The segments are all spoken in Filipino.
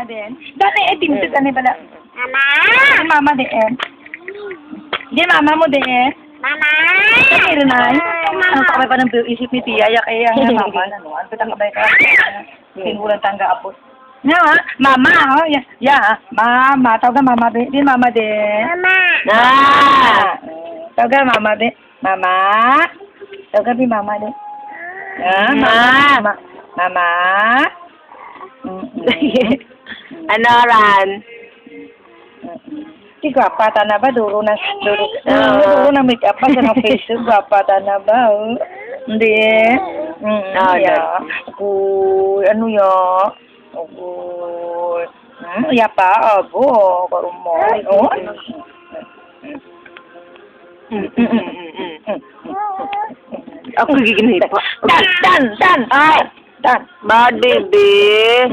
din. Dati tinutod ka pala. Mama! Di mama din. Di mama mo din. Mama! Pero na, ang pakabay pa ng isip ni Tia, kaya nga mama na no. Ang pitang kabay ka. Sinulang tangga apos. Nga ha? Mama, oh. Mama. Tawag ka mama din. Di mama din. Mama! Tawag ka mama din. Mama. Tawag ka di mama din. Mama. Mama. Ano, Ran? Si gwapa ta na ba? Duro na make-up pa sa ng face. Gwapa ta na ba? Oh. Hindi. Ya. Uy, ano ya? Uy. Ya pa, abo. Karumoy. Oh. Ako giginip pa. Dan! Ay! Dan! Bad, baby.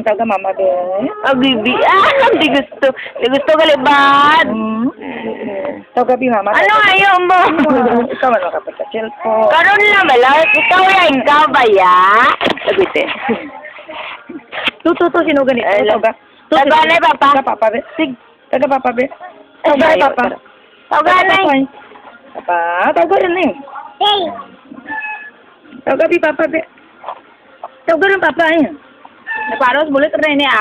Tawag ka mama be. Baby. Di gusto. Di gusto galibad. Tawag ka mama. Ano ayaw mo? Ikaw ano ka pa sa cellphone. Karon na malay. Ikaw yan. Ikaw ba ya? Sabite. Tuto, sino ganito? Tawag ka. Taganay, papa. Taga papa be. Sig. Taga papa be. Taga papa. Taganay. Papa. Tawag ka rin eh. Hey. Tawag ka papa be. Tawag ka rin papa eh. Naparos bulit rin niya.